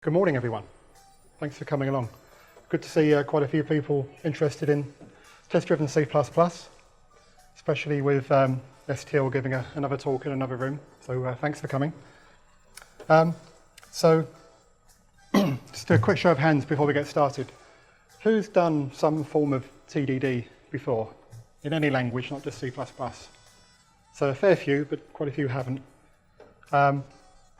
Good morning, everyone. Thanks for coming along. Good to see quite a few people interested in test-driven C++, especially with STL giving another talk in another room. So thanks for coming. So just a quick show of hands before we get started. Who's done some form of TDD before, in any language, not just C++? So a fair few, but quite a few haven't.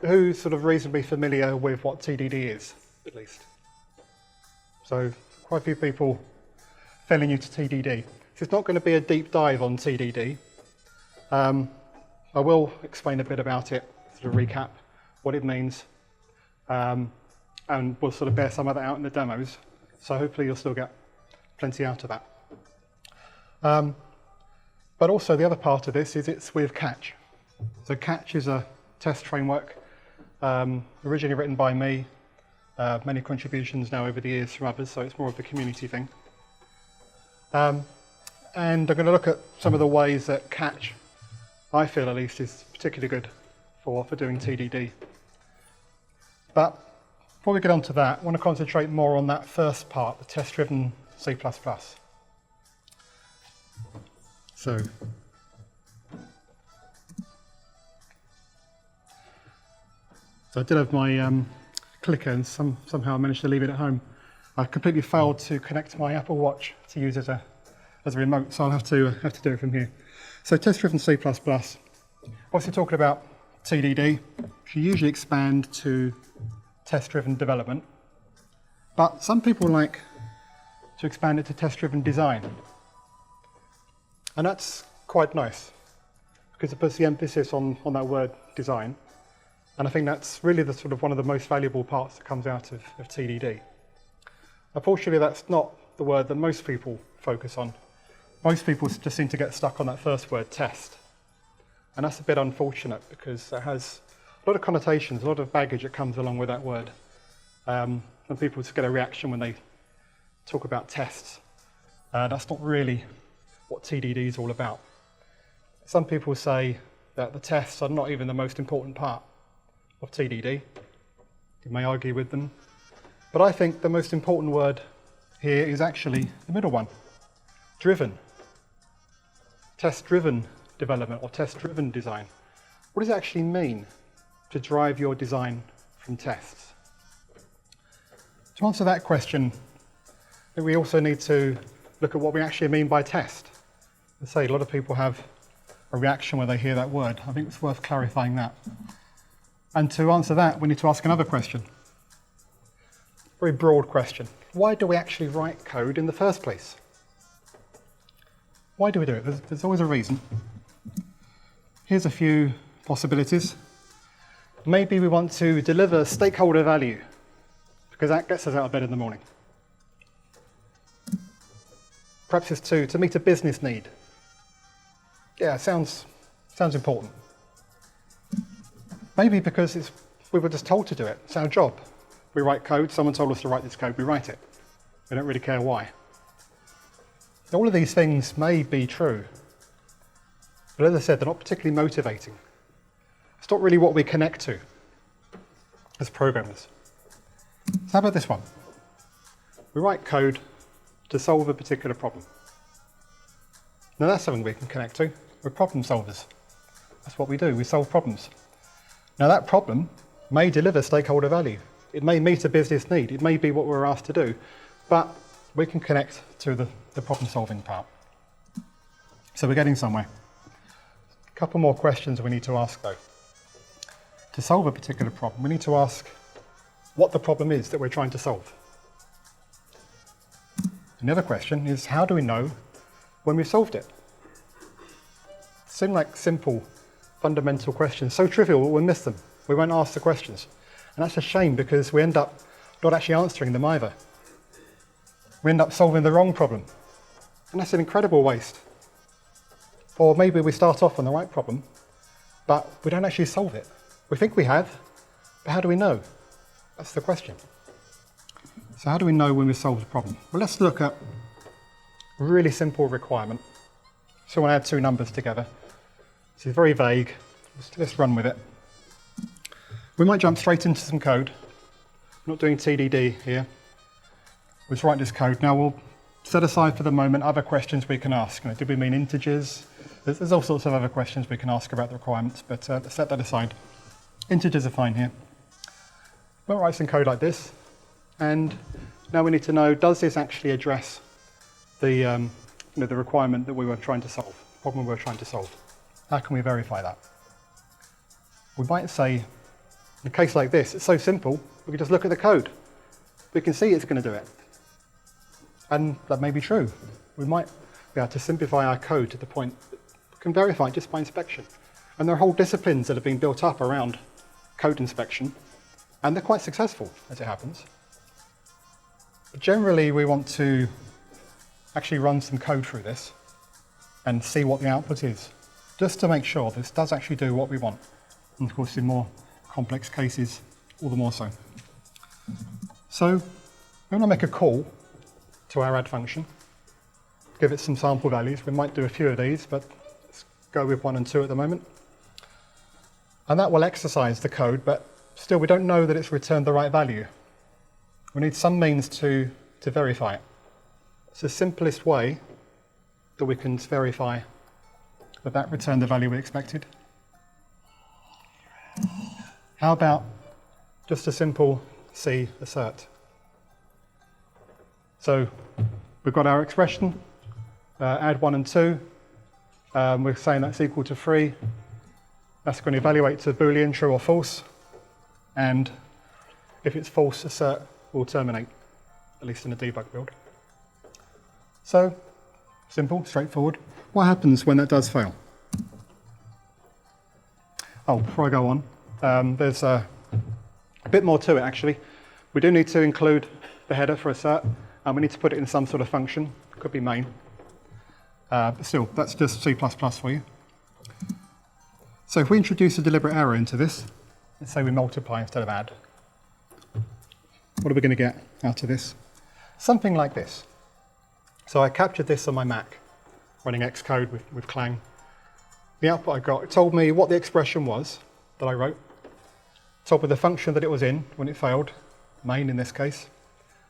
Who's sort of reasonably familiar with what TDD is, at least? So quite a few people fairly new to TDD. So it's not going to be a deep dive on TDD. I will explain a bit about it, sort of recap what it means, and we'll sort of bear some of that out in the demos. So hopefully you'll still get plenty out of that. But also the other part of this is it's with Catch. So Catch is a test framework originally written by me, many contributions now over the years from others, so it's more of a community thing. And I'm going to look at some of the ways that Catch, I feel at least, is particularly good for doing TDD. But before we get on to that, I want to concentrate more on that first part, the test-driven C++. So I did have my clicker and somehow I managed to leave it at home. I completely failed to connect my Apple Watch to use as a remote, so I'll have to do it from here. So test-driven C++, obviously talking about TDD, which you usually expand to test-driven development, but some people like to expand it to test-driven design. And that's quite nice, because it puts the emphasis on that word design. And I think that's really the sort of one of the most valuable parts that comes out of TDD. Unfortunately, that's not the word that most people focus on. Most people just seem to get stuck on that first word, test. And that's a bit unfortunate because it has a lot of connotations, a lot of baggage that comes along with that word. And people just get a reaction when they talk about tests. That's not really what TDD is all about. Some people say that the tests are not even the most important part of TDD. You may argue with them. But I think the most important word here is actually the middle one, driven. Test-driven development or test-driven design. What does it actually mean to drive your design from tests? To answer that question, I think we also need to look at what we actually mean by test. As I say, a lot of people have a reaction when they hear that word. I think it's worth clarifying that. And to answer that, we need to ask another question. Very broad question. Why do we actually write code in the first place? Why do we do it? There's always a reason. Here's a few possibilities. Maybe we want to deliver stakeholder value, because that gets us out of bed in the morning. Perhaps it's to meet a business need. Yeah, sounds important. Maybe because we were just told to do it. It's our job. We write code, someone told us to write this code, we write it. We don't really care why. All of these things may be true, but as I said, they're not particularly motivating. It's not really what we connect to as programmers. So how about this one? We write code to solve a particular problem. Now that's something we can connect to. We're problem solvers. That's what we do, we solve problems. Now that problem may deliver stakeholder value. It may meet a business need. It may be what we're asked to do, but we can connect to the problem solving part. So we're getting somewhere. A couple more questions we need to ask though. To solve a particular problem, we need to ask what the problem is that we're trying to solve. Another question is, how do we know when we've solved it? Seem like simple, fundamental questions, so trivial we miss them. We won't ask the questions. And that's a shame because we end up not actually answering them either. We end up solving the wrong problem. And that's an incredible waste. Or maybe we start off on the right problem, but we don't actually solve it. We think we have, but how do we know? That's the question. So how do we know when we solve the problem? Well, let's look at a really simple requirement. So I want to add two numbers together. This is very vague. Let's run with it. We might jump straight into some code. not doing TDD here. We'll just write this code. Now we'll set aside for the moment other questions we can ask. Did we mean integers? There's all sorts of other questions we can ask about the requirements, but let's set that aside. Integers are fine here. We'll write some code like this, and now we need to know, does this actually address the, the requirement that we were trying to solve, the problem we were trying to solve? How can we verify that? We might say, in a case like this, it's so simple, we can just look at the code. We can see it's going to do it. And that may be true. We might be able to simplify our code to the point that we can verify it just by inspection. And there are whole disciplines that have been built up around code inspection, and they're quite successful, as it happens. But generally, we want to actually run some code through this and see what the output is, just to make sure this does actually do what we want. And of course, in more complex cases, all the more so. So, we want to make a call to our add function, give it some sample values. We might do a few of these, but let's go with 1 and 2 at the moment. And that will exercise the code, but still we don't know that it's returned the right value. We need some means to verify it. It's the simplest way that we can verify that that returned the value we expected. How about just a simple C assert? So we've got our expression, add 1 and 2. We're saying that's equal to 3. That's going to evaluate to Boolean, true or false. And if it's false, assert will terminate, at least in a debug build. So simple, straightforward. What happens when that does fail? Oh, before I go on, there's a bit more to it actually. We do need to include the header for assert, and we need to put it in some sort of function. Could be main. But still, that's just C++ for you. So if we introduce a deliberate error into this, let's say we multiply instead of add, what are we going to get out of this? Something like this. So I captured this on my Mac, running Xcode with Clang. The output I got, it told me what the expression was that I wrote, told me the function that it was in when it failed, main in this case.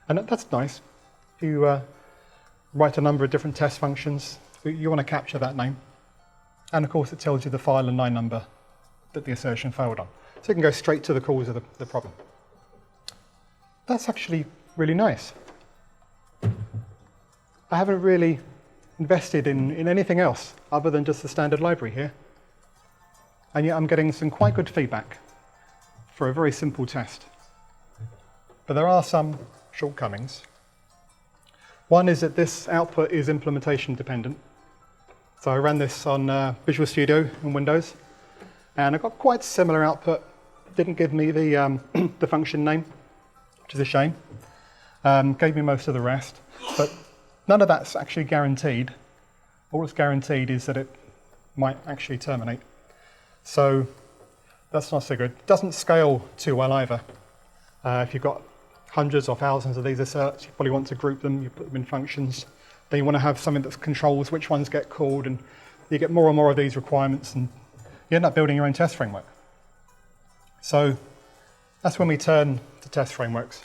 And that's nice. If you write a number of different test functions, you want to capture that name. And of course it tells you the file and line number that the assertion failed on. So you can go straight to the cause of the problem. That's actually really nice. I haven't really invested in anything else other than just the standard library here. And yet I'm getting some quite good feedback for a very simple test. But there are some shortcomings. One is that this output is implementation dependent. So I ran this on Visual Studio in Windows, and I got quite similar output. Didn't give me the, the function name, which is a shame. Gave me most of the rest, but none of that's actually guaranteed. All that's guaranteed is that it might actually terminate. So that's not so good. It doesn't scale too well either. If you've got hundreds or thousands of these asserts, you probably want to group them, you put them in functions. Then you want to have something that controls which ones get called, and you get more and more of these requirements, and you end up building your own test framework. So that's when we turn to test frameworks.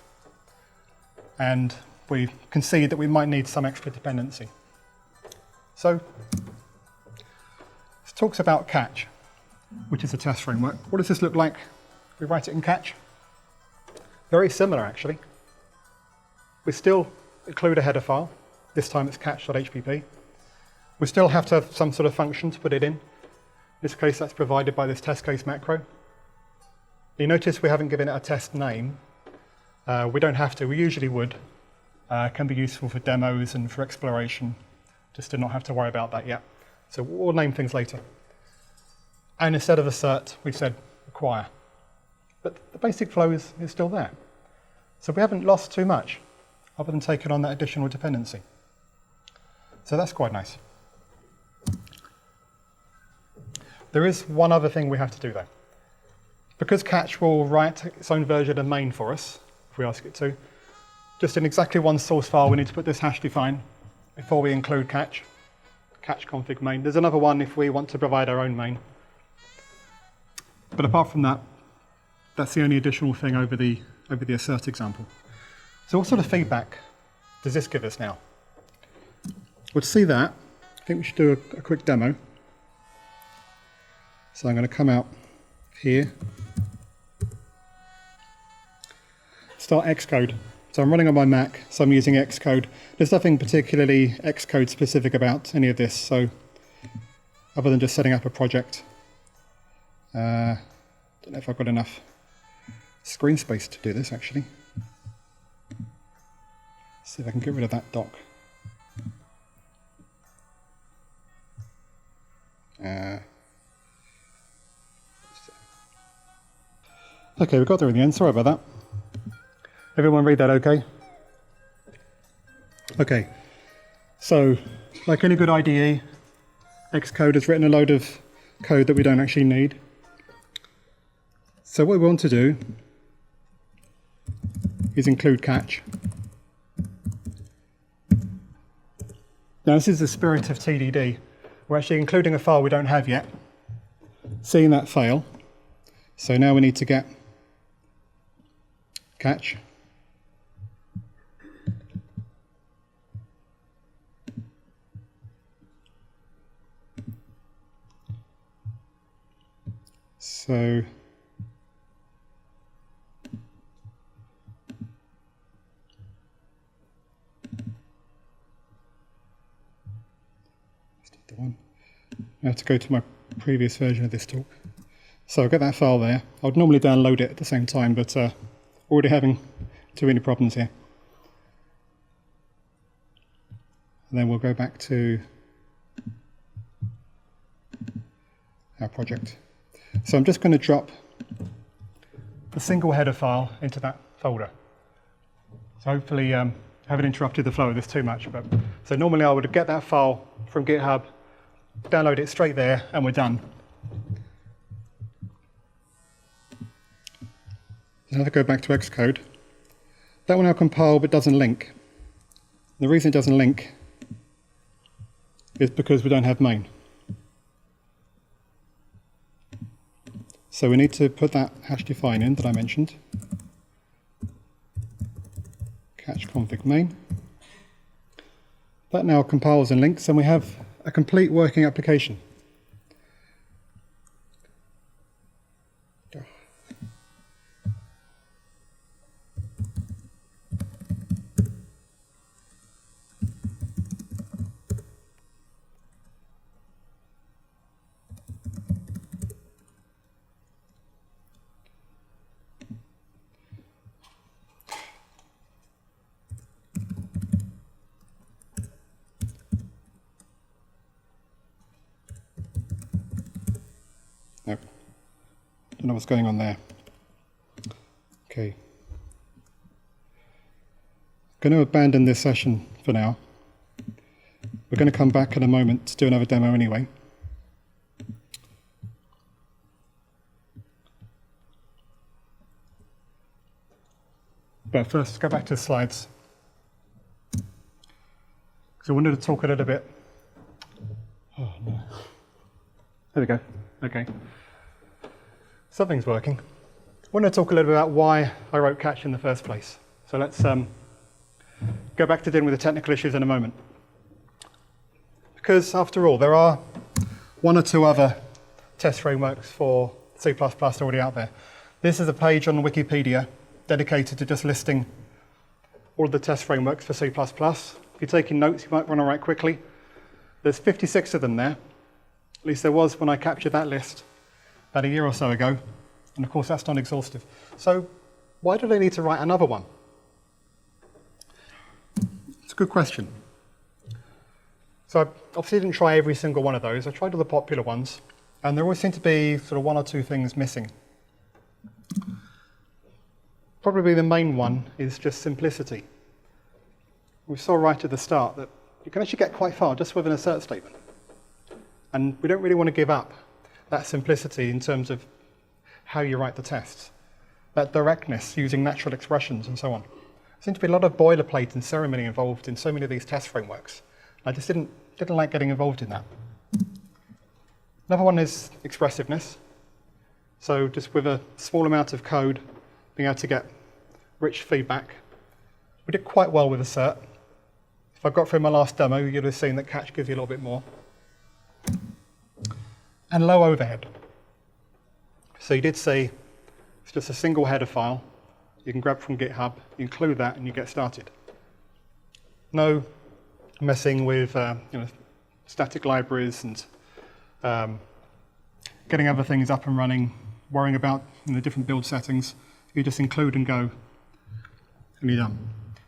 And we can see that we might need some extra dependency. So this talks about Catch, which is a test framework. What does this look like? We write it in Catch. Very similar, actually. We still include a header file. This time it's catch.hpp. We still have to have some sort of function to put it in. In this case, that's provided by this test case macro. You notice we haven't given it a test name. We don't have to. We usually would. Can be useful for demos and for exploration. Just did not have to worry about that yet. So we'll name things later. And instead of assert, we've said require. But the basic flow is still there. So we haven't lost too much, other than taking on that additional dependency. So that's quite nice. There is one other thing we have to do though. Because Catch will write its own version of main for us, if we ask it to, just in exactly one source file, we need to put this hash define before we include Catch config main. There's another one if we want to provide our own main. But apart from that, that's the only additional thing over the over the assert example. So what sort of feedback does this give us now? Well, to see that, I think we should do a quick demo. So I'm going to come out here, start Xcode. So I'm running on my Mac, so I'm using Xcode. There's nothing particularly Xcode specific about any of this, so other than just setting up a project. Don't know if I've got enough screen space to do this actually. See if I can get rid of that dock. Okay, we got there in the end, sorry about that. Everyone read that okay? Okay, so like any good IDE, Xcode has written a load of code that we don't actually need. So what we want to do is include catch. Now this is the spirit of TDD. We're actually including a file we don't have yet, seeing that fail. So now we need to get catch. So the one. I have to go to my previous version of this talk. So I've got that file there. I would normally download it at the same time, but already having too many problems here. And then we'll go back to our project. So I'm just going to drop the single header file into that folder. So hopefully I haven't interrupted the flow of this too much. So normally I would get that file from GitHub, download it straight there, and we're done. Now if I go back to Xcode, that will now compile but doesn't link. The reason it doesn't link is because we don't have main. So we need to put that hash define in that I mentioned. Catch config main. That now compiles and links, and we have a complete working application. Nope. Don't know what's going on there. Okay. I'm going to abandon this session for now. We're going to come back in a moment to do another demo anyway. But first, let's go back to the slides. So I wanted to talk a little bit. Oh no. There we go. Okay. Something's working. I want to talk a little bit about why I wrote catch in the first place. So let's go back to dealing with the technical issues in a moment. Because after all, there are one or two other test frameworks for C++ already out there. This is a page on Wikipedia dedicated to just listing all of the test frameworks for C++. If you're taking notes, you might want to write quickly. There's 56 of them there. At least there was when I captured that list about a year or so ago. And of course, that's not exhaustive. So why do they need to write another one? It's a good question. So I obviously didn't try every single one of those. I tried all the popular ones, and there always seemed to be sort of one or two things missing. Probably the main one is just simplicity. We saw right at the start that you can actually get quite far just with an assert statement. And we don't really want to give up that simplicity in terms of how you write the tests, that directness using natural expressions and so on. There seems to be a lot of boilerplate and ceremony involved in so many of these test frameworks. I just didn't like getting involved in that. Another one is expressiveness. So just with a small amount of code, being able to get rich feedback. We did quite well with assert. If I got through my last demo, you'd have seen that catch gives you a little bit more. And low overhead. So you did see it's just a single header file. You can grab from GitHub, you include that, and you get started. No messing with static libraries and getting other things up and running, worrying about different build settings. You just include and go, and you're done.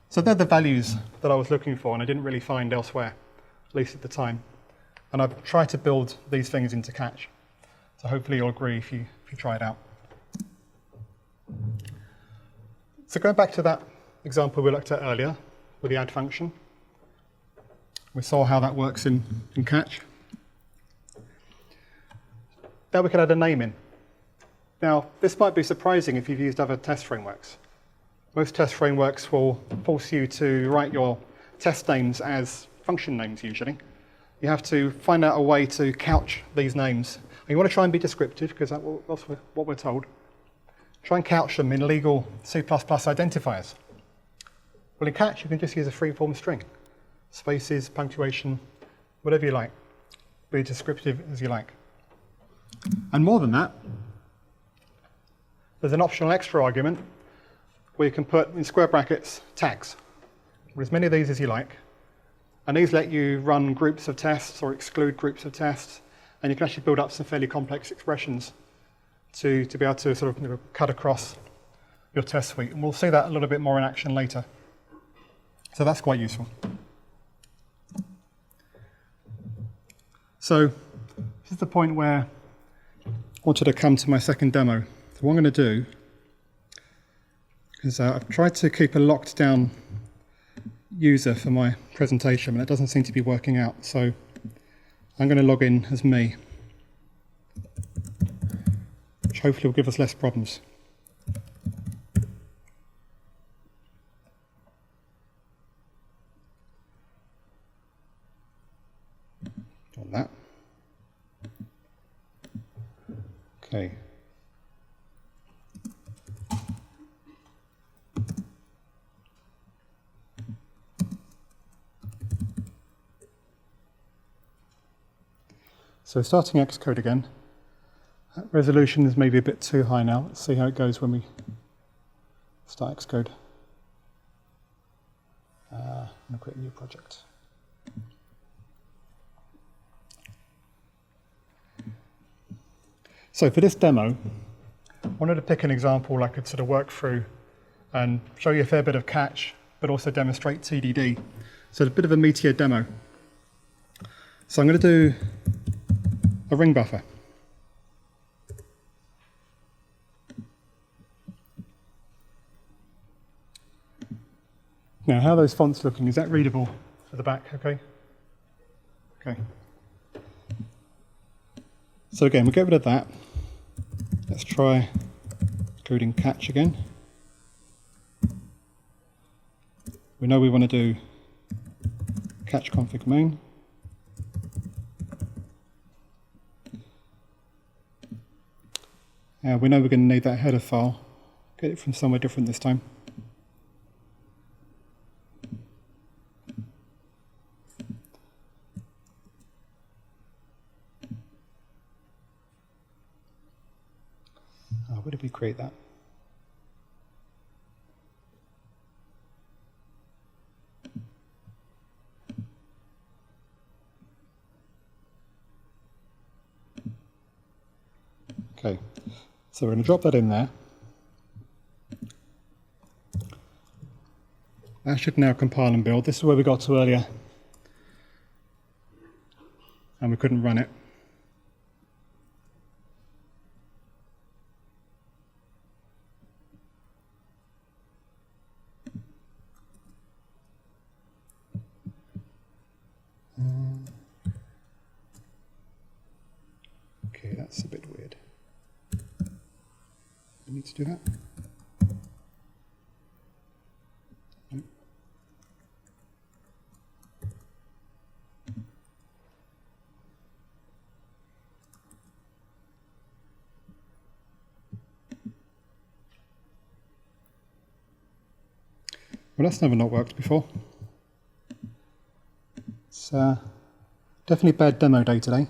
So they're the values that I was looking for, and I didn't really find elsewhere, at least at the time. And I've tried to build these things into catch. So hopefully you'll agree if you try it out. So going back to that example we looked at earlier with the add function, we saw how that works in catch. Now we can add a name in. Now, this might be surprising if you've used other test frameworks. Most test frameworks will force you to write your test names as function names usually. You have to find out a way to couch these names. And you want to try and be descriptive, because that's what we're told. Try and couch them in legal C++ identifiers. Well, in catch, you can just use a free-form string. Spaces, punctuation, whatever you like. Be descriptive as you like. And more than that, there's an optional extra argument where you can put in square brackets tags, with as many of these as you like. And these let you run groups of tests or exclude groups of tests. And you can actually build up some fairly complex expressions to be able to sort of cut across your test suite. And we'll see that a little bit more in action later. So that's quite useful. So this is the point where I wanted to come to my second demo. So what I'm going to do is I've tried to keep a locked down user for my presentation, but it doesn't seem to be working out. So I'm going to log in as me, which hopefully will give us less problems. On that. Okay. So starting Xcode again. That resolution is maybe a bit too high now. Let's see how it goes when we start Xcode. I'm going to create a new project. So for this demo, I wanted to pick an example I could sort of work through and show you a fair bit of catch, but also demonstrate TDD. So it's a bit of a meatier demo. So I'm going to do a ring buffer. Now, how are those fonts looking? Is that readable for the back? Okay. Okay. So again, we'll get rid of that. Let's try including catch again. We know we want to do catch config main. We know we're going to need that header file. Get it from somewhere different this time. Where did we create that? Okay, so we're going to drop that in there. That should now compile and build. This is where we got to earlier, and we couldn't run it. Okay, that's a bit weird. I need to do that. No. Well, that's never not worked before. It's definitely bad demo day today.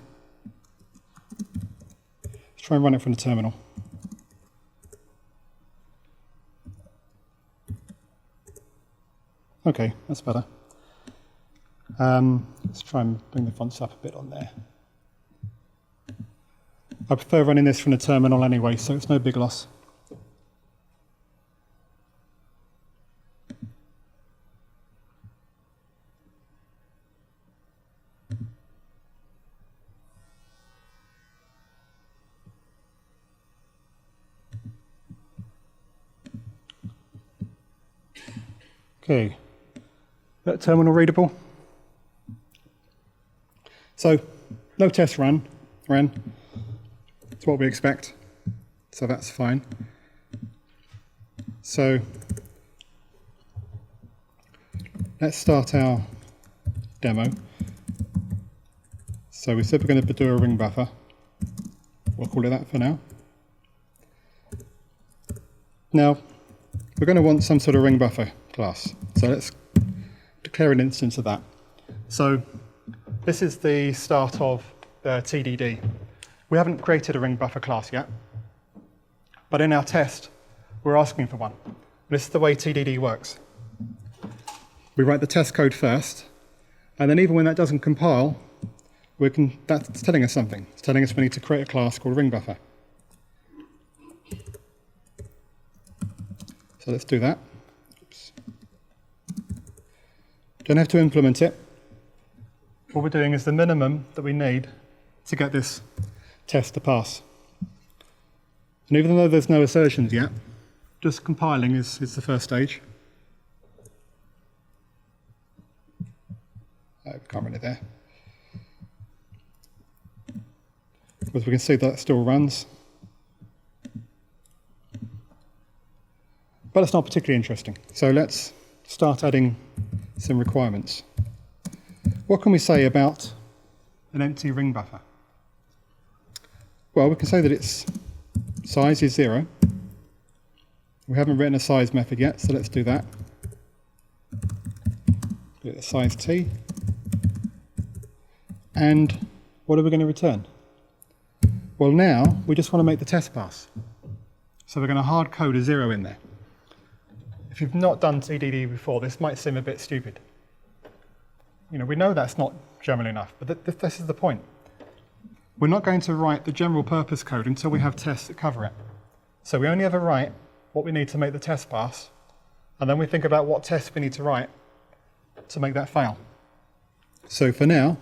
Let's try and run it from the terminal. Okay, that's better. Let's try and bring the fonts up a bit on there. I prefer running this from the terminal anyway, so it's no big loss. Okay, that terminal readable. So, no test ran. It's what we expect, so that's fine. So, let's start our demo. So we said we're going to do a ring buffer. We'll call it that for now. Now, we're going to want some sort of ring buffer class. So let's declare an instance of that. So this is the start of TDD. We haven't created a ring buffer class yet, but in our test, we're asking for one. This is the way TDD works. We write the test code first, and then even when that doesn't compile, that's telling us something. It's telling us we need to create a class called ring buffer. So let's do that. Oops. Don't have to implement it. What we're doing is the minimum that we need to get this test to pass. And even though there's no assertions yet, just compiling is the first stage. Can't run it there. As we can see, that still runs. But it's not particularly interesting. So let's start adding some requirements. What can we say about an empty ring buffer? Well, we can say that its size is 0. We haven't written a size method yet, so let's do that. Get the size t. And what are we going to return? Well, now we just want to make the test pass. So we're going to hard code a 0 in there. If you've not done TDD before, this might seem a bit stupid. We know that's not German enough, but this is the point. We're not going to write the general purpose code until we have tests that cover it. So we only ever write what we need to make the test pass, and then we think about what tests we need to write to make that fail. So for now,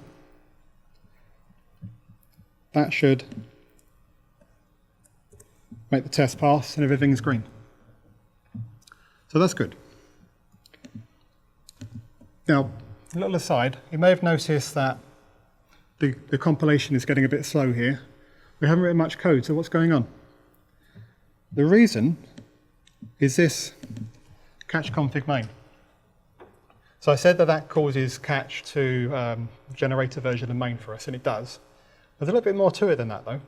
that should make the test pass and everything's green. So that's good. Now, a little aside, you may have noticed that the compilation is getting a bit slow here. We haven't written much code, so what's going on? The reason is this catch config main. So I said that causes catch to generate a version of main for us, and it does. There's a little bit more to it than that, though.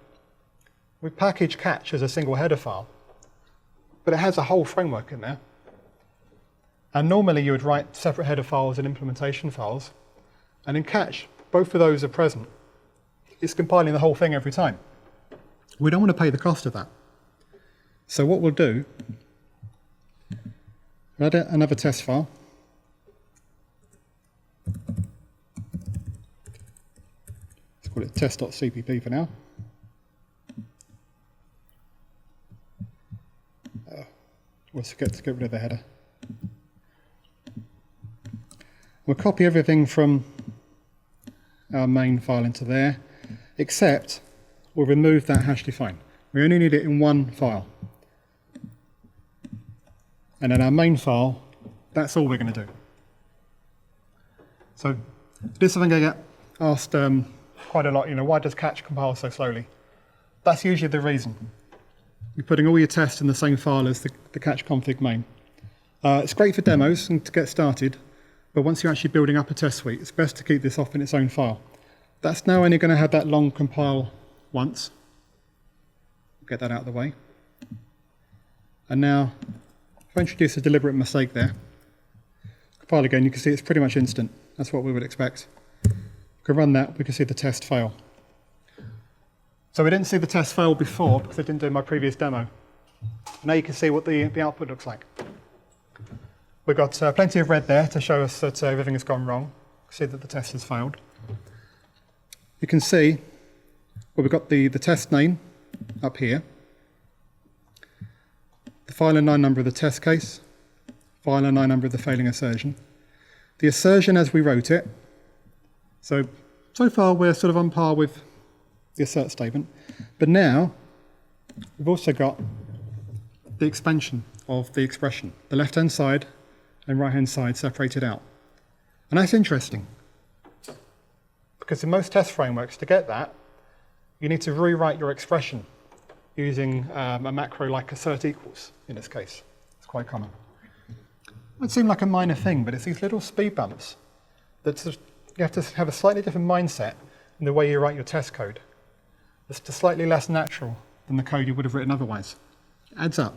We package catch as a single header file, but it has a whole framework in there. And normally you would write separate header files and implementation files, and in catch, both of those are present. It's compiling the whole thing every time. We don't want to pay the cost of that. So what we'll do, add another test file. Let's call it test.cpp for now. We'll get rid of the header. We'll copy everything from our main file into there, except we'll remove that hash define. We only need it in one file. And in our main file, that's all we're going to do. So this is something I get asked quite a lot, why does catch compile so slowly? That's usually the reason. You're putting all your tests in the same file as the catch config main. It's great for demos and to get started, but once you're actually building up a test suite, it's best to keep this off in its own file. That's now only going to have that long compile once. Get that out of the way. And now, if I introduce a deliberate mistake there, file again, you can see it's pretty much instant. That's what we would expect. We can run that, we can see the test fail. So we didn't see the test fail before because I didn't do my previous demo. Now you can see what the output looks like. We've got plenty of red there to show us that everything has gone wrong. See that the test has failed. You can see, well, we've got the test name up here, the file and line number of the test case, file and line number of the failing assertion, the assertion as we wrote it. So far we're sort of on par with the assert statement, but now we've also got the expansion of the expression, the left-hand side and right-hand side separated out. And that's interesting, because in most test frameworks, to get that, you need to rewrite your expression using a macro like assert equals, in this case. It's quite common. It would seem like a minor thing, but it's these little speed bumps that you have to have a slightly different mindset in the way you write your test code. It's just slightly less natural than the code you would have written otherwise. It adds up.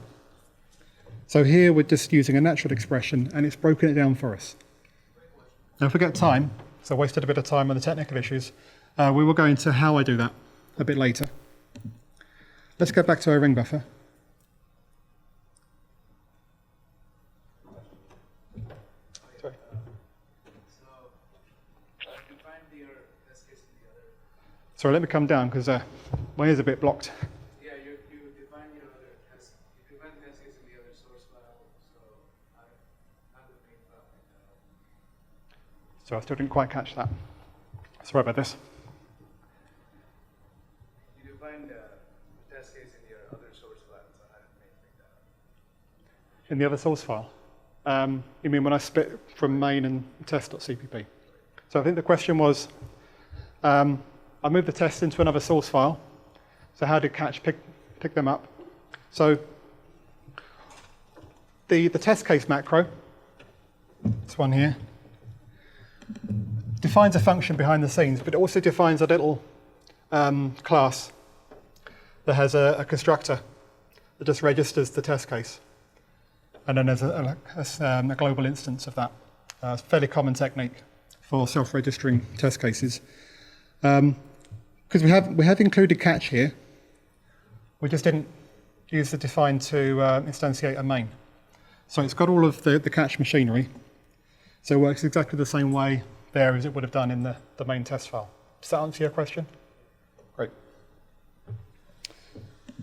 So here we're just using a natural expression, and it's broken it down for us. Now if we get time, so I wasted a bit of time on the technical issues, we will go into how I do that a bit later. Let's go back to our ring buffer. Sorry. Sorry, let me come down because my ear's a bit blocked. Yeah, you define your other test. You define the test case in the other source file, so not the main file. So I still didn't quite catch that. Sorry about this. You define the test case in your other source file, so I didn't make that. In the other source file? You mean when I split from main and test.cpp? So I think the question was, I moved the test into another source file. So how did catch pick them up? So the test case macro, this one here, defines a function behind the scenes, but it also defines a little class that has a constructor that just registers the test case. And then there's a global instance of that. It's a fairly common technique for self-registering test cases. Because we have included catch here, we just didn't use the define to instantiate a main. So it's got all of the catch machinery. So it works exactly the same way there as it would have done in the main test file. Does that answer your question? Great.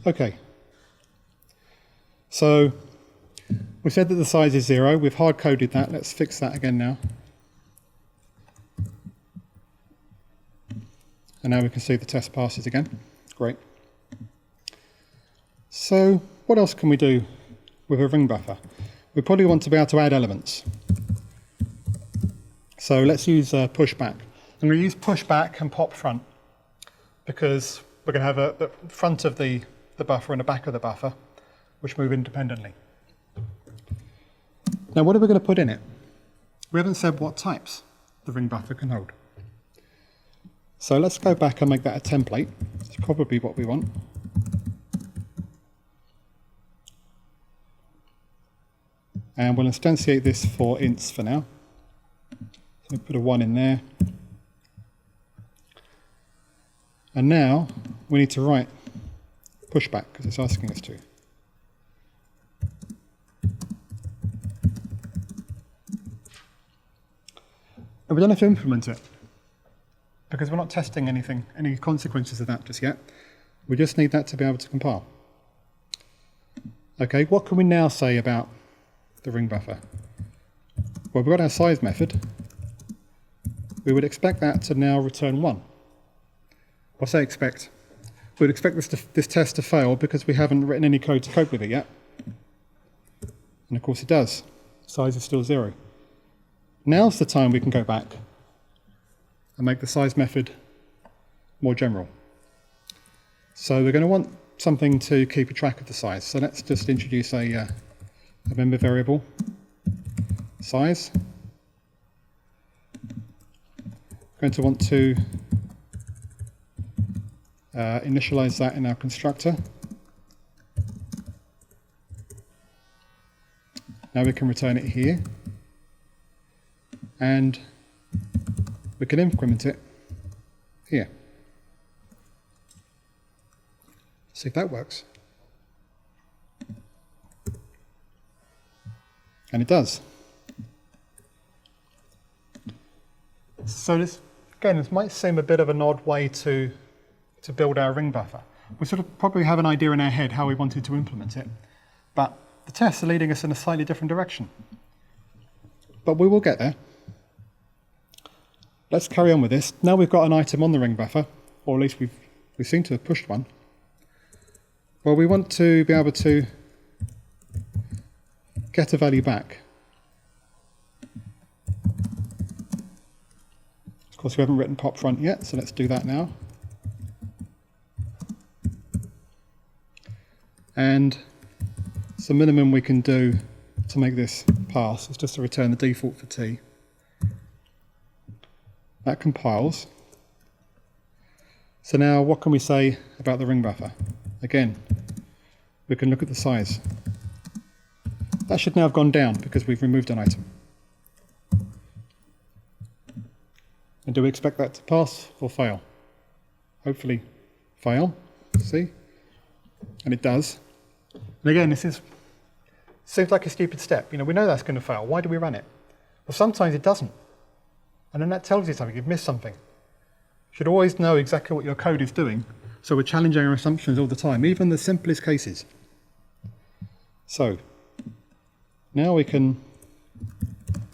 Okay. So we said that the size is 0. We've hard-coded that. Let's fix that again now. And now we can see the test passes again. Great. So what else can we do with a ring buffer? We probably want to be able to add elements. So let's use pushback. I'm going to use pushback and pop front because we're going to have the front of the buffer and the back of the buffer, which move independently. Now what are we going to put in it? We haven't said what types the ring buffer can hold. So let's go back and make that a template. That's probably what we want. And we'll instantiate this for ints for now. So we put a 1 in there. And now we need to write pushback because it's asking us to. And we don't have to implement it, because we're not testing any consequences of that just yet. We just need that to be able to compile. Okay, what can we now say about the ring buffer? Well, we've got our size method. We would expect that to now return 1. I say expect. We'd expect this test to fail because we haven't written any code to cope with it yet. And of course it does. Size is still 0. Now's the time we can go back and make the size method more general. So we're going to want something to keep a track of the size. So let's just introduce a member variable, size. We're going to want to initialize that in our constructor. Now we can return it here. and we can increment it here. See if that works. And it does. So this, again, this might seem a bit of an odd way to build our ring buffer. We sort of probably have an idea in our head how we wanted to implement it, but the tests are leading us in a slightly different direction. But we will get there. Let's carry on with this. Now we've got an item on the ring buffer, or at least we seem to have pushed one. Well, we want to be able to get a value back. Of course, we haven't written pop front yet, so let's do that now. And the minimum we can do to make this pass is just to return the default for t. That compiles. So now what can we say about the ring buffer? Again, we can look at the size. That should now have gone down because we've removed an item. And do we expect that to pass or fail? Hopefully fail, see? And it does. And again, this seems like a stupid step. You know, we know that's going to fail. Why do we run it? Well, sometimes it doesn't. And then that tells you something. You've missed something. You should always know exactly what your code is doing. So we're challenging our assumptions all the time, even the simplest cases. So now we can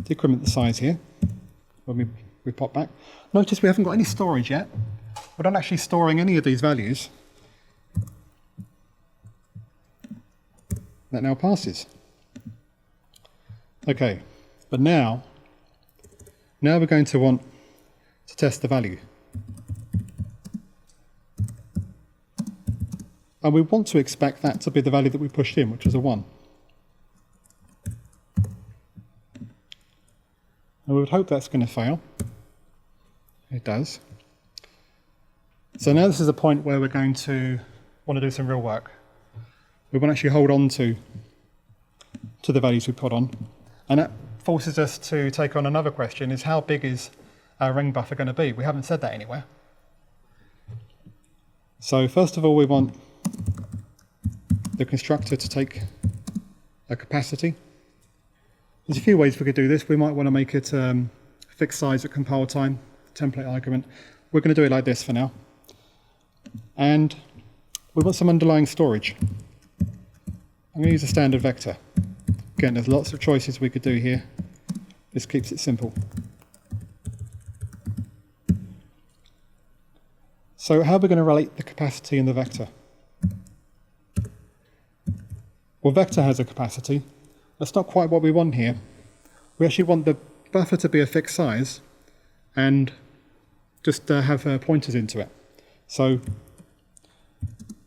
decrement the size here when we pop back. Notice we haven't got any storage yet. We're not actually storing any of these values. That now passes. Okay, but now we're going to want to test the value. And we want to expect that to be the value that we pushed in, which was a 1. And we would hope that's going to fail. It does. So now this is a point where we're going to want to do some real work. We want to actually hold on to the values we put on. And that forces us to take on another question, is how big is our ring buffer going to be? We haven't said that anywhere. So first of all, we want the constructor to take a capacity. There's a few ways we could do this. We might want to make it fixed size at compile time, template argument. We're going to do it like this for now. And we want some underlying storage. I'm going to use a standard vector. Again, there's lots of choices we could do here. This keeps it simple. So how are we going to relate the capacity in the vector? Well, vector has a capacity. That's not quite what we want here. We actually want the buffer to be a fixed size and just have pointers into it. So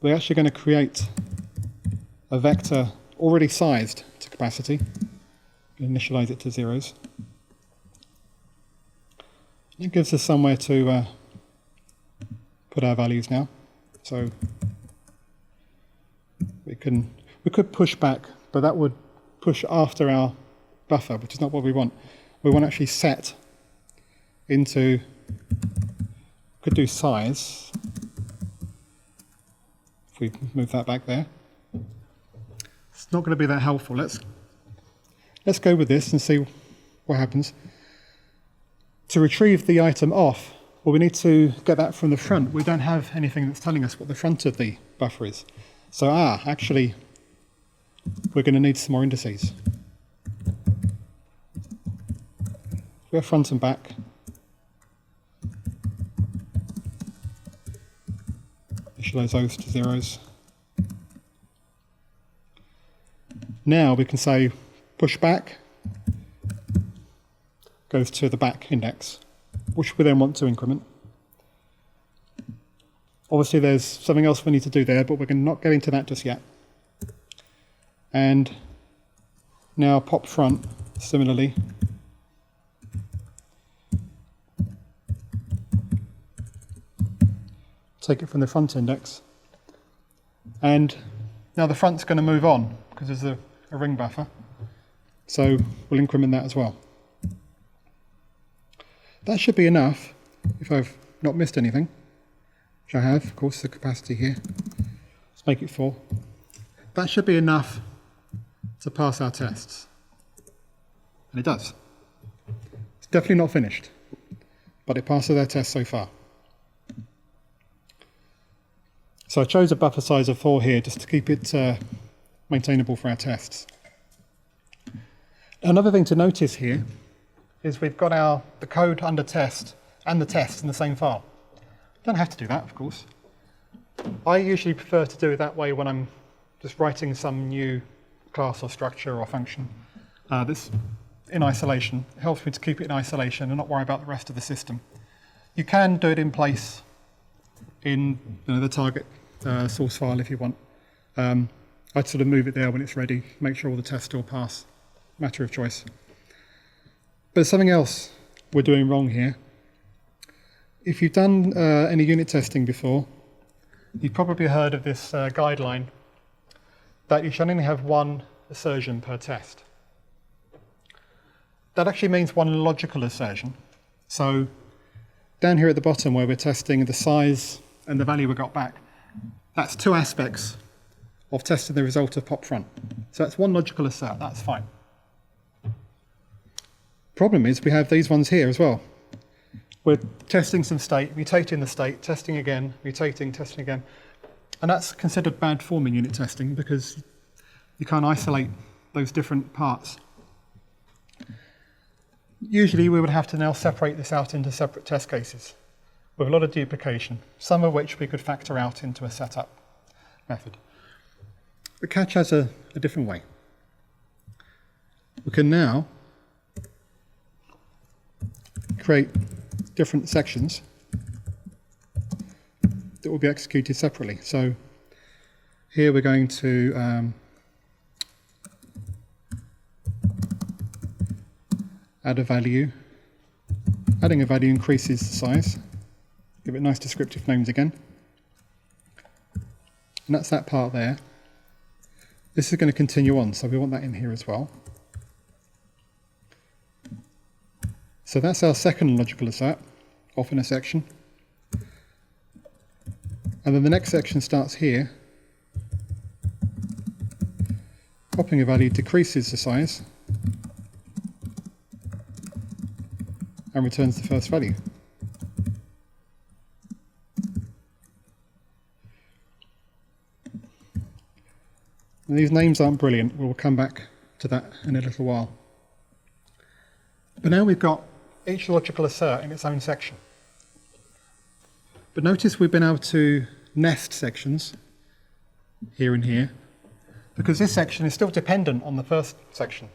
we're actually going to create a vector already sized to capacity. Initialize it to zeros. It gives us somewhere to put our values now. So we could push back, but that would push after our buffer, which is not what we want. We want to actually set into, could do size, if we move that back there. It's not going to be that helpful. Let's go with this and see what happens. To retrieve the item off, well, we need to get that from the front. We don't have anything that's telling us what the front of the buffer is. So, actually, we're going to need some more indices. We have front and back. Initialize those to zeros. Now we can say push back goes to the back index, which we then want to increment. Obviously there's something else we need to do there, but we're not getting to that just yet. And now pop front, similarly. Take it from the front index. And now the front's going to move on because there's a ring buffer. So we'll increment that as well. That should be enough, if I've not missed anything, which I have, of course, the capacity here. Let's make it 4. That should be enough to pass our tests. And it does. It's definitely not finished, but it passes our test so far. So I chose a buffer size of 4 here just to keep it maintainable for our tests. Another thing to notice here is we've got the code under test and the test in the same file. Don't have to do that, of course. I usually prefer to do it that way when I'm just writing some new class or structure or function that's in isolation. It helps me to keep it in isolation and not worry about the rest of the system. You can do it in place in the target source file if you want. I'd sort of move it there when it's ready, make sure all the tests still pass. Matter of choice. But there's something else we're doing wrong here. If you've done any unit testing before, you've probably heard of this guideline that you should only have 1 assertion per test. That actually means 1 logical assertion. So down here at the bottom where we're testing the size and the value we got back, that's 2 aspects of testing the result of pop front. So that's 1 logical assert, that's fine. Problem is we have these ones here as well. We're testing some state, mutating the state, testing again, mutating, testing again. And that's considered bad form in unit testing because you can't isolate those different parts. Usually we would have to now separate this out into separate test cases with a lot of duplication, some of which we could factor out into a setup method. But Catch has a different way. We can now create different sections that will be executed separately. So here we're going to add a value. Adding a value increases the size. Give it nice descriptive names again. And that's that part there. This is going to continue on, so we want that in here as well. So that's our second logical assert, off in a section. And then the next section starts here. Popping a value decreases the size and returns the first value. And these names aren't brilliant, we'll come back to that in a little while. But now we've got each logical assert in its own section. But notice we've been able to nest sections here and here because this section is still dependent on the first section.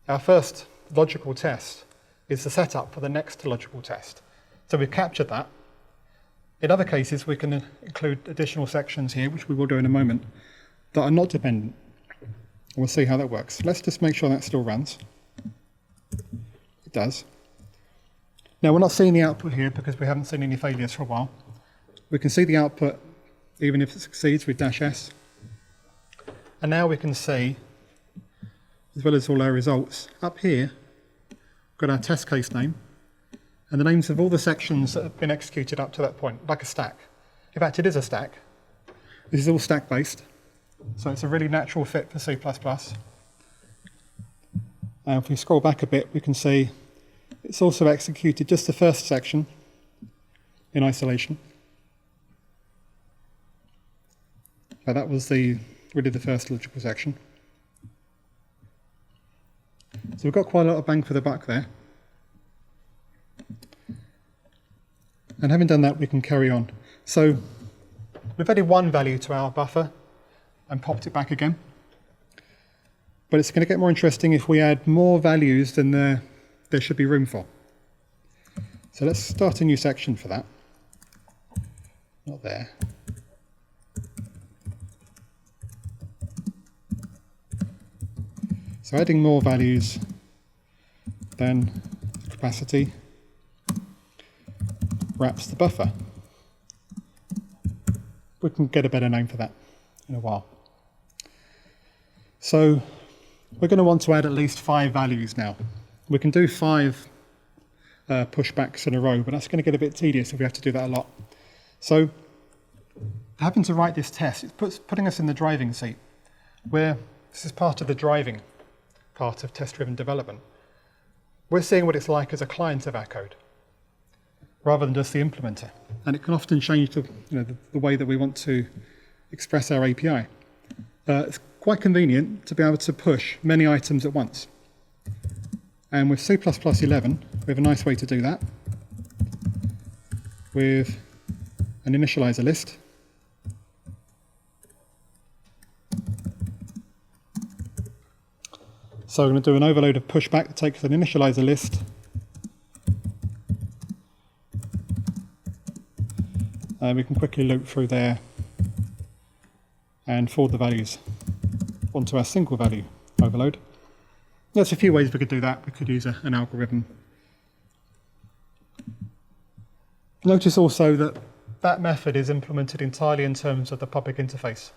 Our first logical test is the setup for the next logical test. So we've captured that. In other cases, we can include additional sections here, which we will do in a moment, that are not dependent. We'll see how that works. Let's just make sure that still runs. It does. Now we're not seeing the output here because we haven't seen any failures for a while. We can see the output even if it succeeds with -s. And now we can see, as well as all our results, up here, we've got our test case name and the names of all the sections that have been executed up to that point, like a stack. In fact, it is a stack. This is all stack-based, so it's a really natural fit for C++. And if we scroll back a bit, we can see it's also executed just the first section in isolation. So that was really the first logical section. So we've got quite a lot of bang for the buck there. And having done that, we can carry on. So we've added 1 value to our buffer and popped it back again. But it's going to get more interesting if we add more values than there should be room for. So let's start a new section for that. Not there. So adding more values than capacity wraps the buffer. We can get a better name for that in a while. So we're going to want to add at least 5 values now. We can do 5 pushbacks in a row, but that's going to get a bit tedious if we have to do that a lot. So having to write this test, it's putting us in the driving seat, where this is part of the driving part of test-driven development. We're seeing what it's like as a client of our code, rather than just the implementer. And it can often change the way that we want to express our API. It's quite convenient to be able to push many items at once. And with C++11, we have a nice way to do that with an initializer list. So I'm going to do an overload of pushback that takes an initializer list and we can quickly loop through there and forward the values onto our single value overload. There's a few ways we could do that. We could use an algorithm. Notice also that that method is implemented entirely in terms of the public interface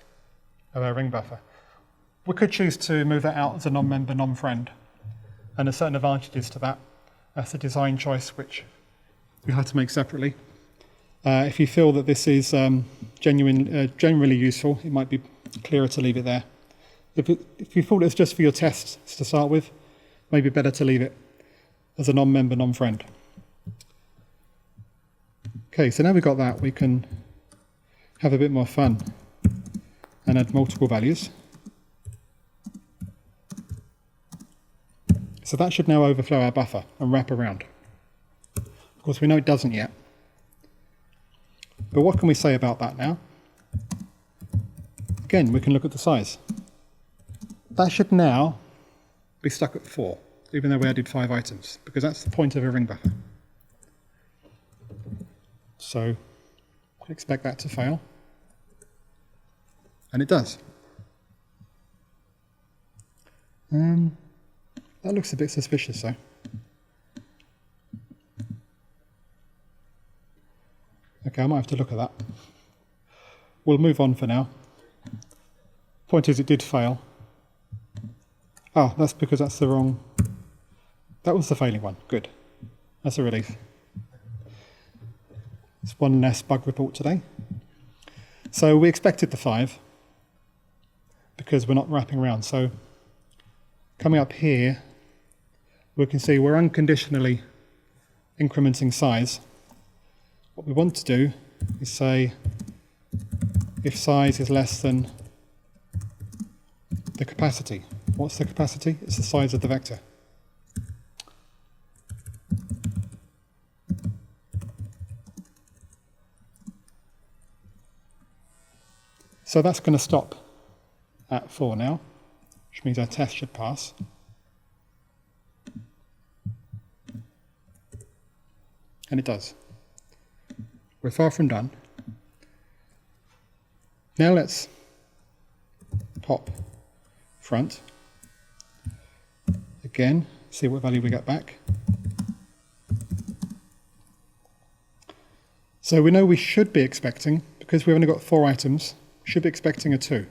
of our ring buffer. We could choose to move that out as a non-member, non-friend, and there's certain advantages to that. That's a design choice which you have to make separately. If you feel that this is generally useful, it might be clearer to leave it there. If you thought it's just for your tests to start with, maybe better to leave it as a non-member, non-friend. Okay, so now we've got that, we can have a bit more fun and add multiple values. So that should now overflow our buffer and wrap around. Of course, we know it doesn't yet. But what can we say about that now? Again, we can look at the size. That should now be stuck at 4, even though we added 5 items, because that's the point of a ring buffer. So expect that to fail. And it does. That looks a bit suspicious, though. Okay, I might have to look at that. We'll move on for now. Point is, it did fail. Oh, that's because that's the wrong... That was the failing one. Good. That's a relief. It's one less bug report today. So we expected the 5 because we're not wrapping around. So coming up here, we can see we're unconditionally incrementing size. What we want to do is say if size is less than the capacity. What's the capacity? It's the size of the vector. So that's going to stop at 4 now, which means our test should pass. And it does. We're far from done. Now let's pop front. Again, see what value we get back. So we know we should be expecting, because we've only got 4 items, should be expecting a 2.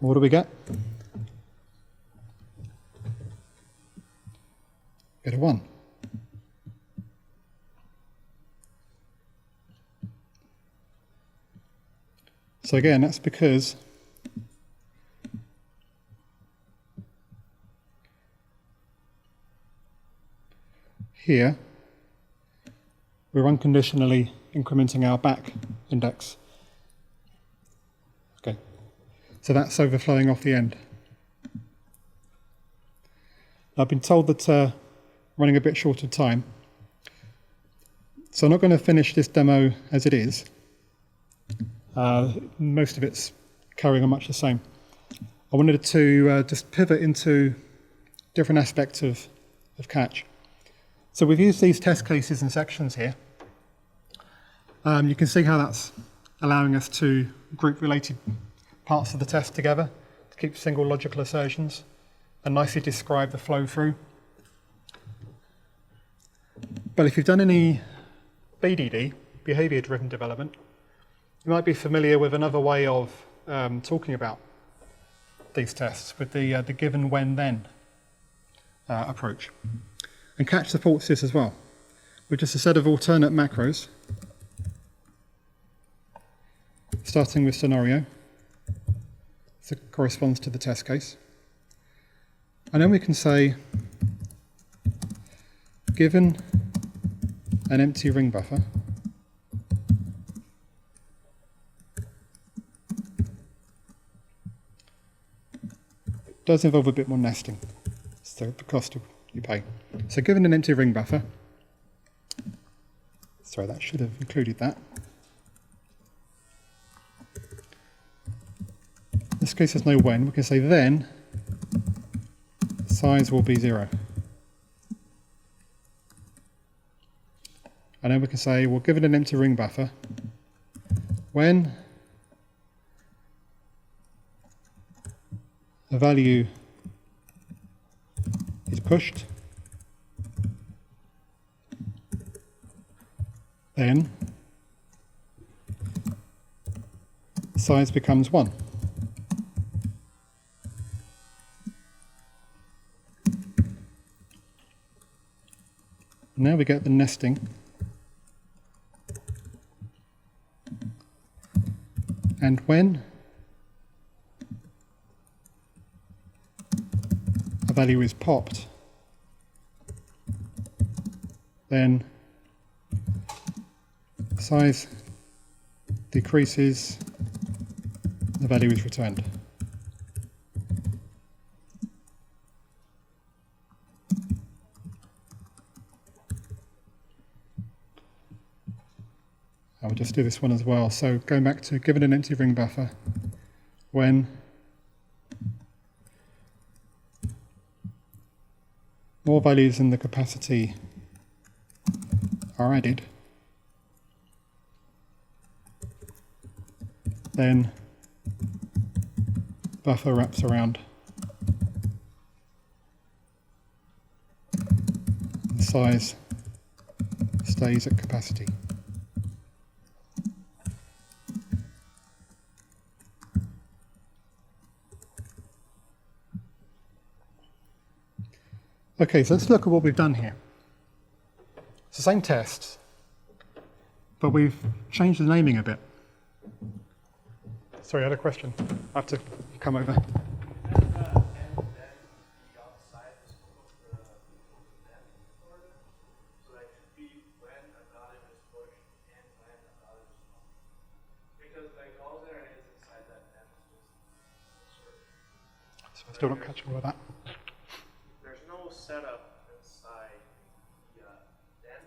What do we get? Get a 1. So again, that's because here we're unconditionally incrementing our back index. Okay. So that's overflowing off the end. I've been told that running a bit short of time, so I'm not going to finish this demo as it is. Most of it's carrying on much the same. I wanted to just pivot into different aspects of catch. So we've used these test cases and sections here. You can see how that's allowing us to group related parts of the test together to keep single logical assertions and nicely describe the flow through. But if you've done any BDD, behavior-driven development, you might be familiar with another way of talking about these tests with the given, when, then approach. And Catch supports this as well, with just a set of alternate macros, starting with scenario, that corresponds to the test case. And then we can say, given an empty ring buffer, it does involve a bit more nesting, so the cost you pay. So given an empty ring buffer, sorry, that should have included that. In this case there's no when, we can say then size will be 0. And then we can say, well, given an empty ring buffer, when a value is pushed, then size becomes 1. Now we get the nesting. And when a value is popped, then size decreases, the value is returned. I'll just do this one as well. So going back to given an empty ring buffer, when more values in the capacity are added, then buffer wraps around, the size stays at capacity. Okay, so let's look at what we've done here. It's the same test, but we've changed the naming a bit. Sorry, I had a question. I have to come over. So I still don't catch all of that. There's no setup inside the then.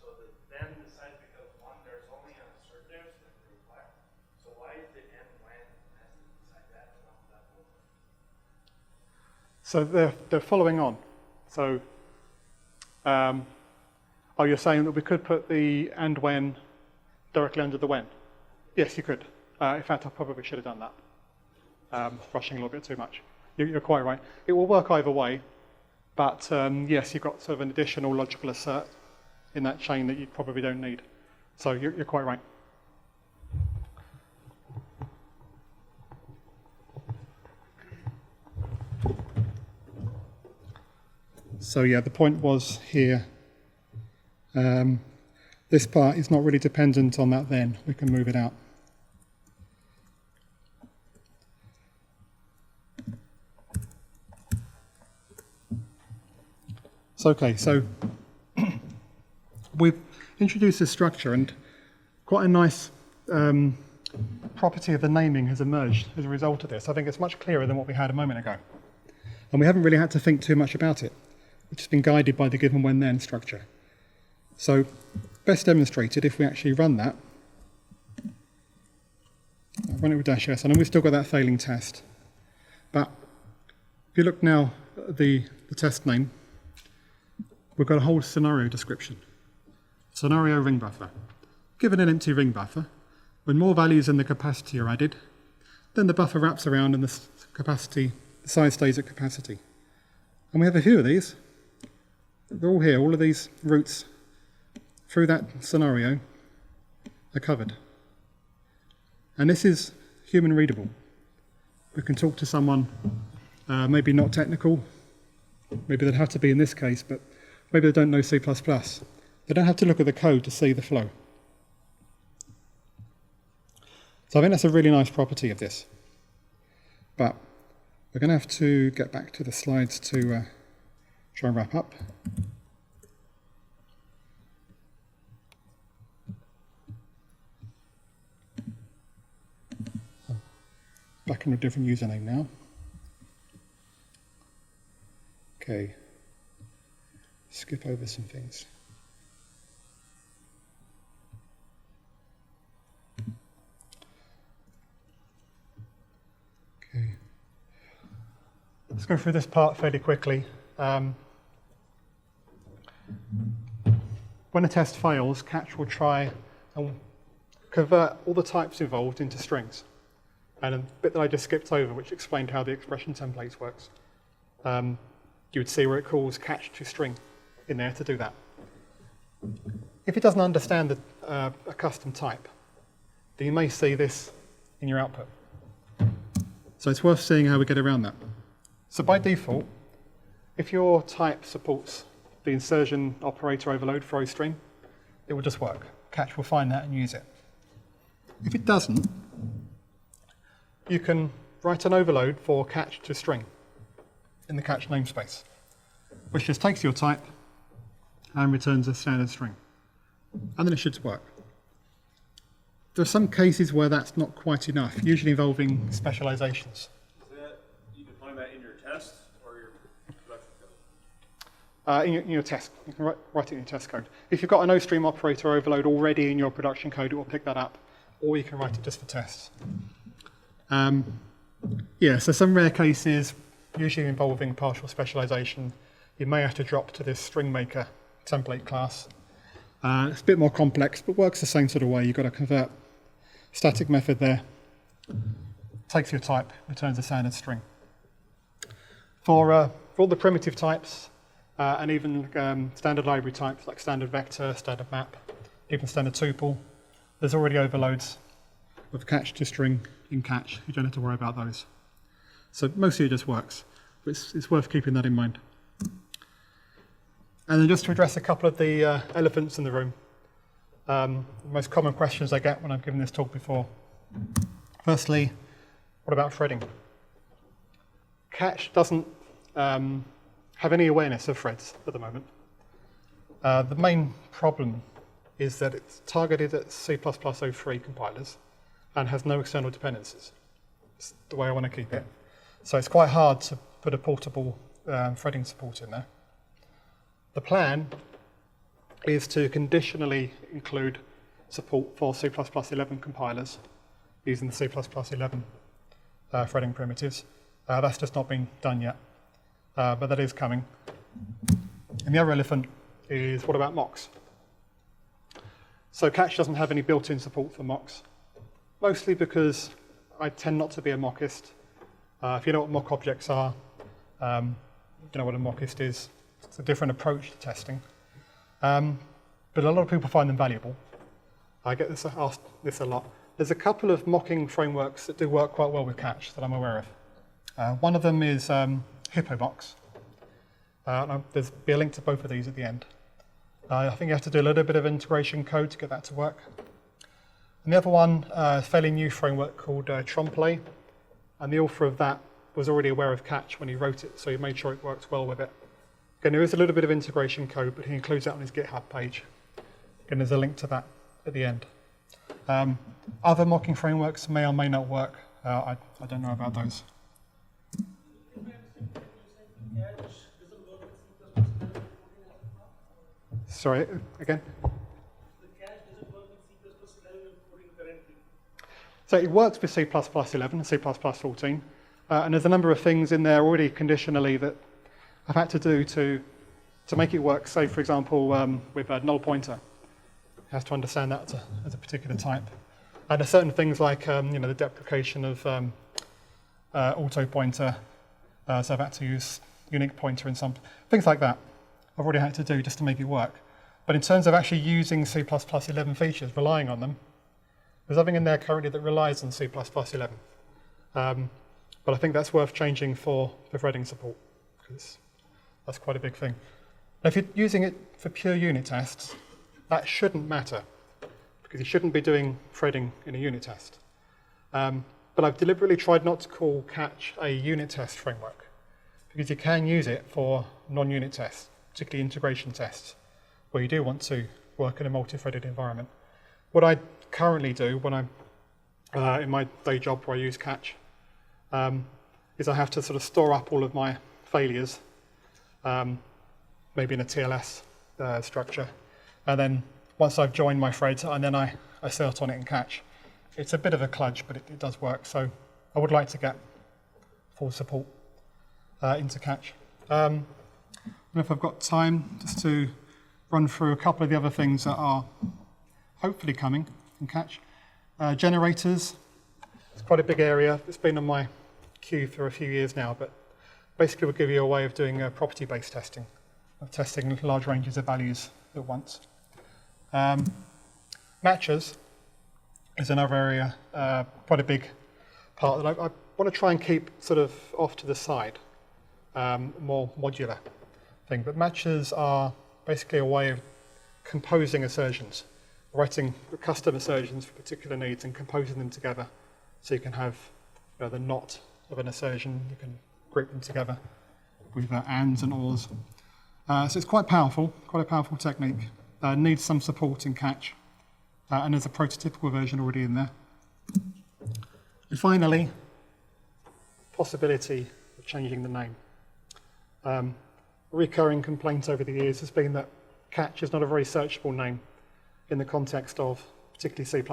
So the then the size becomes 1. There's only an assert there, so it's required. So why is the and when nested inside that? So they're following on. So, oh, you're saying that we could put the and when directly under the when? Yes, you could. In fact, I probably should have done that. Rushing a little bit too much. You're quite right. It will work either way, but yes, you've got sort of an additional logical assert in that chain that you probably don't need. So you're quite right. So yeah, the point was here, this part is not really dependent on that then. We can move it out. So, okay, so we've introduced this structure, and quite a nice property of the naming has emerged as a result of this. I think it's much clearer than what we had a moment ago. And we haven't really had to think too much about it, which has been guided by the given, when, then structure. So, best demonstrated if we actually run that. I'll run it with -s, and then we've still got that failing test. But if you look now at the test name, we've got a whole scenario description. Scenario ring buffer. Given an empty ring buffer, when more values in the capacity are added, then the buffer wraps around and the size stays at capacity. And we have a few of these. They're all here, all of these routes through that scenario are covered. And this is human readable. We can talk to someone, maybe not technical, maybe they'd have to be in this case, but maybe they don't know C++. They don't have to look at the code to see the flow. So I think that's a really nice property of this. But we're going to have to get back to the slides to try and wrap up. Back in a different username now. Okay. Skip over some things. Okay. Let's go through this part fairly quickly. When a test fails, Catch will try and convert all the types involved into strings. And a bit that I just skipped over, which explained how the expression templates works. You would see where it calls catch to string in there to do that. If it doesn't understand a custom type, then you may see this in your output. So it's worth seeing how we get around that. So by default, if your type supports the insertion operator overload for string, it will just work. Catch will find that and use it. If it doesn't, you can write an overload for catch to string in the catch namespace, which just takes your type and returns a standard string. And then it should work. There are some cases where that's not quite enough, usually involving specializations. You define that in your test or your production code? In your test. You can write it in your test code. If you've got an OStream operator overload already in your production code, it will pick that up, or you can write it just for tests. Yeah, so some rare cases, usually involving partial specialization, you may have to drop to this string maker template class. It's a bit more complex, but works the same sort of way. You've got to convert static method there, takes your type, returns a standard string. For all the primitive types, and even standard library types like standard vector, standard map, even standard tuple, there's already overloads with catch to string in catch. You don't have to worry about those. So mostly it just works, but it's worth keeping that in mind. And then just to address a couple of the elephants in the room, the most common questions I get when I've given this talk before. Firstly, what about threading? Catch doesn't have any awareness of threads at the moment. The main problem is that it's targeted at C++03 compilers and has no external dependencies. It's the way I want to keep it. So it's quite hard to put a portable threading support in there. The plan is to conditionally include support for C++11 compilers using the C++11 threading primitives. That's just not been done yet, but that is coming. And the other elephant is, what about mocks? So Catch doesn't have any built-in support for mocks, mostly because I tend not to be a mockist. If you know what mock objects are, you know what a mockist is. It's a different approach to testing. But a lot of people find them valuable. I get asked this a lot. There's a couple of mocking frameworks that do work quite well with Catch that I'm aware of. One of them is HippoMocks. There's be a link to both of these at the end. I think you have to do a little bit of integration code to get that to work. And the other one, a fairly new framework called Trompe, and the author of that was already aware of Catch when he wrote it, so he made sure it worked well with it. Again, there is a little bit of integration code, but he includes that on his GitHub page. Again, there's a link to that at the end. Other mocking frameworks may or may not work. I don't know about those. Sorry, again? So it works with C++11 and C++14, and there's a number of things in there already conditionally that I've had to do to make it work. Say, for example, with a null pointer, it has to understand that as a particular type. And there's certain things like the deprecation of auto pointer, so I've had to use unique pointer and some things like that. I've already had to do just to make it work. But in terms of actually using C++11 features, relying on them, There's nothing in there currently that relies on C++11. But I think that's worth changing for the threading support, because that's quite a big thing. Now, if you're using it for pure unit tests, that shouldn't matter, because you shouldn't be doing threading in a unit test. But I've deliberately tried not to call catch a unit test framework, because you can use it for non-unit tests, particularly integration tests, where you do want to work in a multi-threaded environment. What I currently do when I'm in my day job where I use catch is I have to sort of store up all of my failures, maybe in a TLS structure, and then once I've joined my threads, and then I assert on it in catch. It's a bit of a kludge, but it does work. So I would like to get full support into catch. I don't know if I've got time just to run through a couple of the other things that are hopefully coming in catch. Generators, it's quite a big area. It's been on my queue for a few years now, but basically will give you a way of doing property-based testing, of testing large ranges of values at once. Matchers is another area, quite a big part that I want to try and keep sort of off to the side, more modular thing. But matchers are basically a way of composing assertions, writing custom assertions for particular needs and composing them together. So you can have the knot of an assertion, you can group them together with ands and ors. So it's quite a powerful technique. Needs some support in catch. And there's a prototypical version already in there. And finally, possibility of changing the name. A recurring complaint over the years has been that catch is not a very searchable name in the context of particularly C++.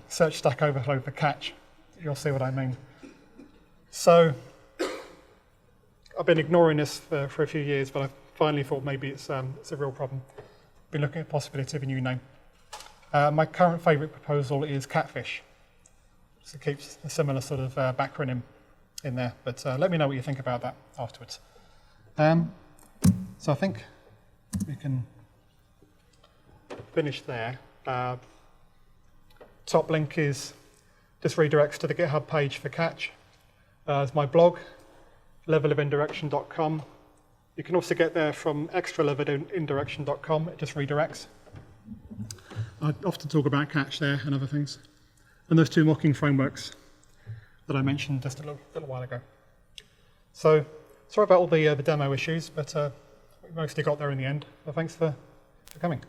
Search Stack Overflow for catch, you'll see what I mean. So I've been ignoring this for a few years, but I finally thought maybe it's a real problem. Been looking at the possibility of a new name. My current favourite proposal is Catfish. So it keeps a similar sort of backronym in there, but let me know what you think about that afterwards. So I think we can finish there. Top link is just redirects to the GitHub page for catch. There's my blog, levelofIndirection.com. You can also get there from extralevelofIndirection.com. It just redirects. I often talk about catch there and other things. And those two mocking frameworks that I mentioned just a little while ago. So sorry about all the demo issues, but we mostly got there in the end. Well, thanks for coming.